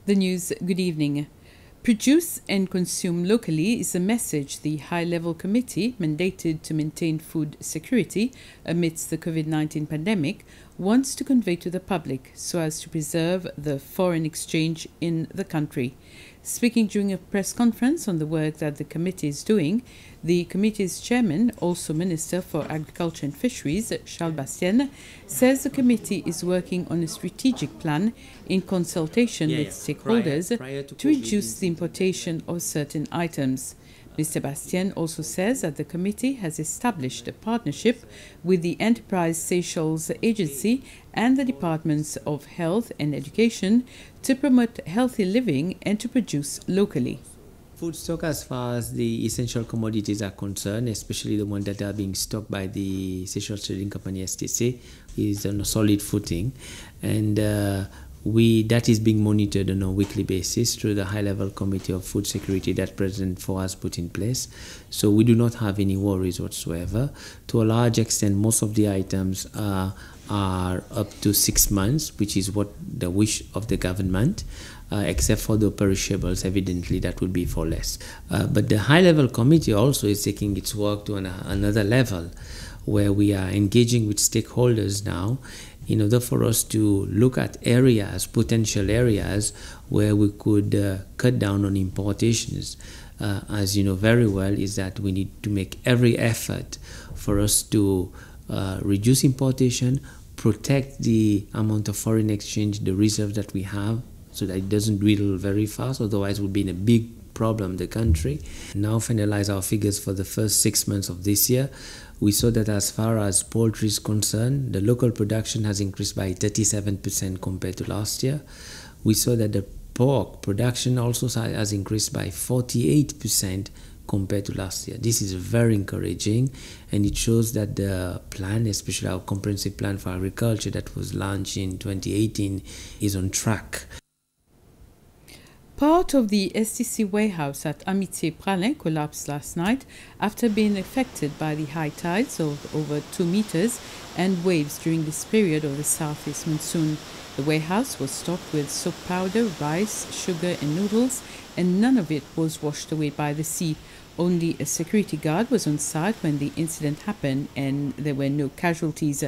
The news, good evening. Produce and consume locally is a message the high-level committee, mandated to maintain food security amidst the COVID-19 pandemic, wants to convey to the public so as to preserve the foreign exchange in the country. Speaking during a press conference on the work that the committee is doing, the committee's chairman, also Minister for Agriculture and Fisheries, Charles Bastien, says the committee is working on a strategic plan in consultation with stakeholders to reduce the importation of certain items. Mr. Bastien also says that the committee has established a partnership with the Enterprise Seychelles Agency and the Departments of Health and Education to promote healthy living and to produce locally. Food stock, as far as the essential commodities are concerned, especially the ones that are being stocked by the Seychelles Trading Company STC, is on a solid footing, and that is being monitored on a weekly basis through the high-level committee of food security that President Faure has put in place. So we do not have any worries whatsoever. To a large extent, most of the items are up to 6 months, which is what the wish of the government. Except for the perishables, evidently that would be for less. But the high-level committee also is taking its work to another level, where we are engaging with stakeholders now in order for us to look at areas, potential areas, where we could cut down on importations. As you know very well, is that we need to make every effort for us to reduce importation, protect the amount of foreign exchange, the reserve that we have, so that it doesn't dwindle very fast, otherwise it would be in a big problem, the country. Now finalize our figures for the first 6 months of this year. We saw that as far as poultry is concerned, the local production has increased by 37% compared to last year. We saw that the pork production also has increased by 48% compared to last year. This is very encouraging, and it shows that the plan, especially our comprehensive plan for agriculture that was launched in 2018, is on track. Part of the STC warehouse at Amitié Pralin collapsed last night after being affected by the high tides of over 2 meters and waves during this period of the southeast monsoon. The warehouse was stocked with soap powder, rice, sugar and noodles, and none of it was washed away by the sea. Only a security guard was on site when the incident happened, and there were no casualties.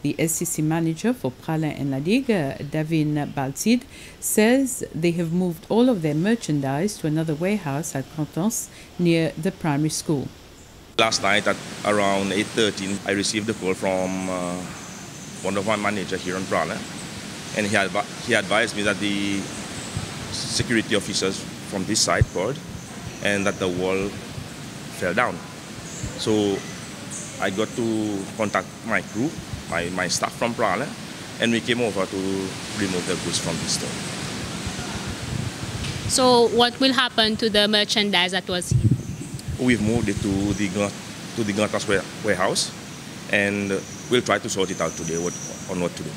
The STC manager for Pralin and La Digue, Davin Baltid, says they have moved all of their merchandise to another warehouse at Cantons near the primary school. Last night at around 8:13, I received a call from one of my managers here in Pralin, and he advised me that the security officers from this side called and that the wall fell down. So I got to contact my crew, my staff from Pralin, and we came over to remove the goods from the store. So what will happen to the merchandise that was here? We've moved it to the Grantas warehouse, and we'll try to sort it out today on what to do.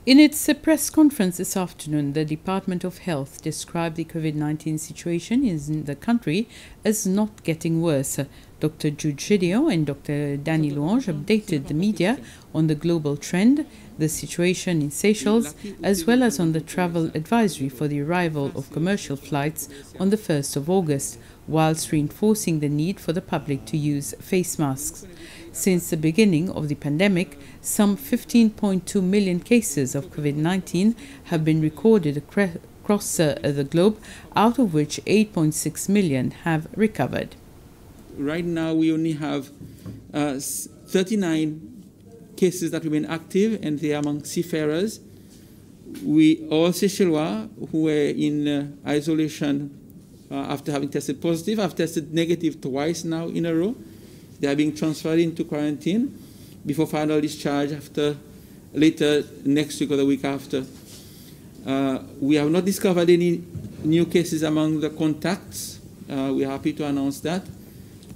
In its press conference this afternoon, the Department of Health described the COVID-19 situation in the country as not getting worse. Dr. Jude Gédéon and Dr. Danny Louange updated the media on the global trend, the situation in Seychelles, as well as on the travel advisory for the arrival of commercial flights on the 1st of August, whilst reinforcing the need for the public to use face masks. Since the beginning of the pandemic, some 15.2 million cases of COVID-19 have been recorded across the globe, out of which 8.6 million have recovered. Right now, we only have 39 cases that remain active, and they are among seafarers. All Seychellois who were in isolation after having tested positive have tested negative twice now in a row. They are being transferred into quarantine before final discharge later next week or the week after. We have not discovered any new cases among the contacts. We are happy to announce that.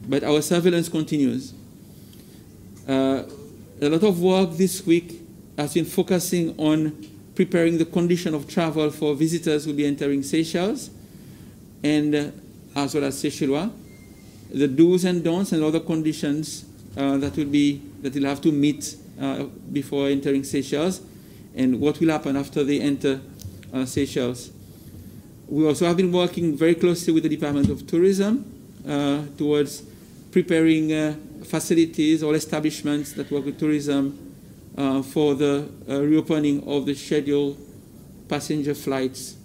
But our surveillance continues. A lot of work this week has been focusing on preparing the condition of travel for visitors who will be entering Seychelles, and as well as Seychellois, the do's and don'ts and other conditions that they'll have to meet before entering Seychelles, and what will happen after they enter Seychelles. We also have been working very closely with the Department of Tourism towards preparing facilities or establishments that work with tourism for the reopening of the scheduled passenger flights.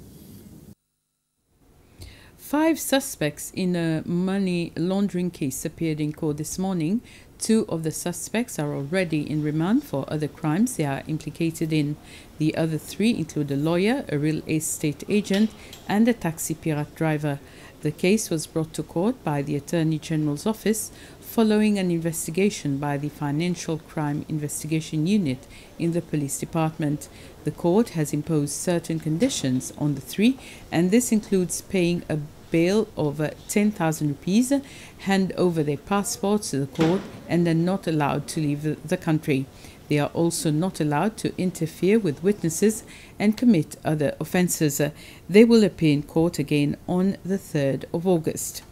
5 suspects in a money laundering case appeared in court this morning. 2 of the suspects are already in remand for other crimes they are implicated in. The other 3 include a lawyer, a real estate agent, and a taxi pirate driver. The case was brought to court by the Attorney General's office following an investigation by the Financial Crime Investigation Unit in the police department. The court has imposed certain conditions on the 3, and this includes paying a bail of 10,000 rupees, hand over their passports to the court, and are not allowed to leave the country. They are also not allowed to interfere with witnesses and commit other offences. They will appear in court again on the 3rd of August.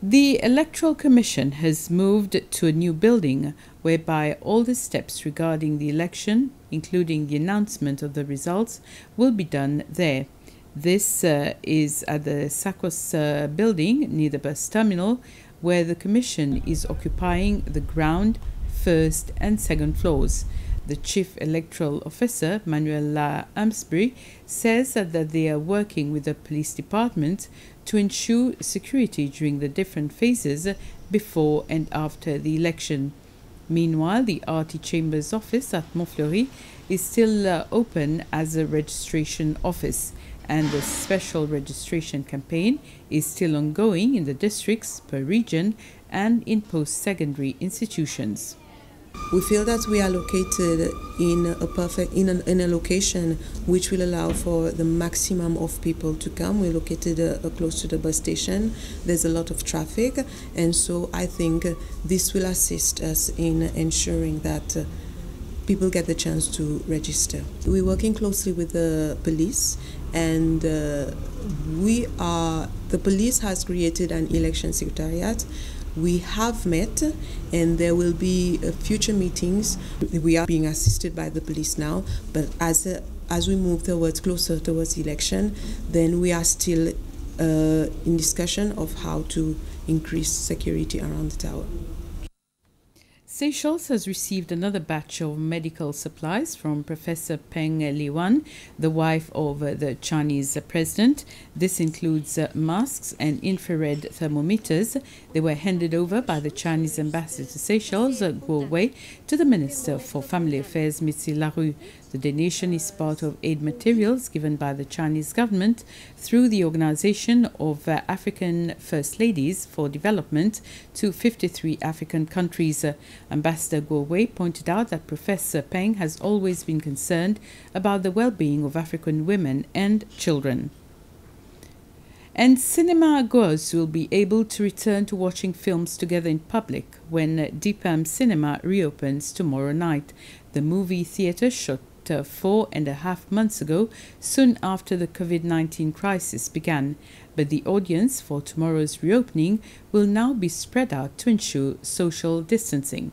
The Electoral Commission has moved to a new building whereby all the steps regarding the election, including the announcement of the results, will be done there. This is at the SACOS building near the bus terminal, where the Commission is occupying the ground, 1st and 2nd floors. The Chief Electoral Officer, Manuela Amsbury, says that they are working with the police department to ensure security during the different phases before and after the election. Meanwhile, the RT Chambers office at Montfleury is still open as a registration office, and the special registration campaign is still ongoing in the districts per region and in post-secondary institutions. We feel that we are located in a location which will allow for the maximum of people to come. We're located close to the bus station. There's a lot of traffic, and so I think this will assist us in ensuring that people get the chance to register. We're working closely with the police, and the police has created an election secretariat. We have met, and there will be future meetings. We are being assisted by the police now, but as we move closer towards election, then we are still in discussion of how to increase security around the tower. Seychelles has received another batch of medical supplies from Professor Peng Liyuan, the wife of the Chinese president. This includes masks and infrared thermometers. They were handed over by the Chinese ambassador to Seychelles, Guo Wei, to the Minister for Family Affairs, Mitzi Larue. The donation is part of aid materials given by the Chinese government through the Organization of African First Ladies for Development to 53 African countries. Ambassador Guo Wei pointed out that Professor Peng has always been concerned about the well-being of African women and children. And cinema goers will be able to return to watching films together in public when Deepam Cinema reopens tomorrow night. The movie theatre shut 4.5 months ago, soon after the COVID-19 crisis began. But the audience for tomorrow's reopening will now be spread out to ensure social distancing.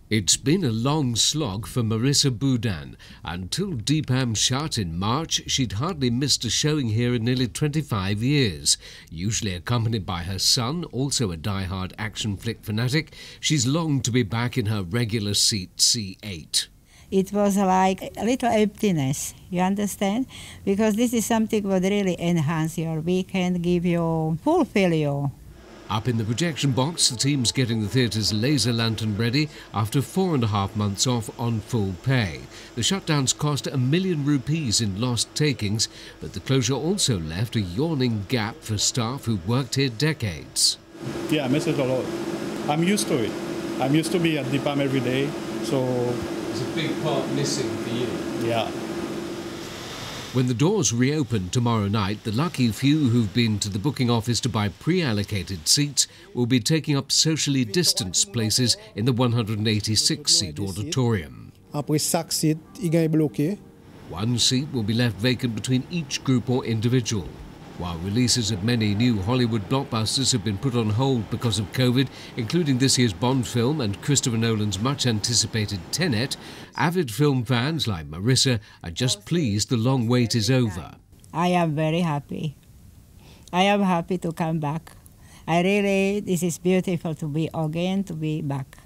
It's been a long slog for Marissa Boudin. Until Deepam shut in March, she'd hardly missed a showing here in nearly 25 years. Usually accompanied by her son, also a die-hard action flick fanatic, she's longed to be back in her regular seat C8. It was like a little emptiness, you understand? Because this is something that would really enhance your weekend, fulfill you. Up in the projection box, the team's getting the theatre's laser lantern ready after 4.5 months off on full pay. The shutdowns cost ₹1 million in lost takings, but the closure also left a yawning gap for staff who worked here decades. Yeah, I miss it a lot. I'm used to it. I'm used to being at Deepam every day, so... It's a big part missing for you. Yeah. When the doors reopen tomorrow night, the lucky few who've been to the booking office to buy pre-allocated seats will be taking up socially distanced places in the 186-seat auditorium. One seat will be left vacant between each group or individual. While releases of many new Hollywood blockbusters have been put on hold because of COVID, including this year's Bond film and Christopher Nolan's much-anticipated Tenet, avid film fans like Marissa are just pleased the long wait is over. I am very happy. I am happy to come back. This is beautiful to be back.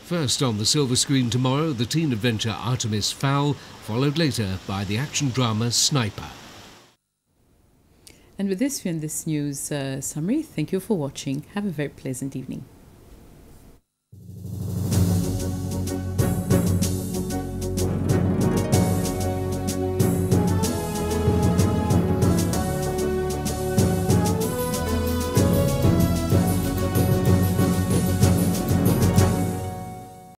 First on the silver screen tomorrow, the teen adventure Artemis Fowl, followed later by the action drama Sniper. And with this, we end this news summary. Thank you for watching. Have a very pleasant evening.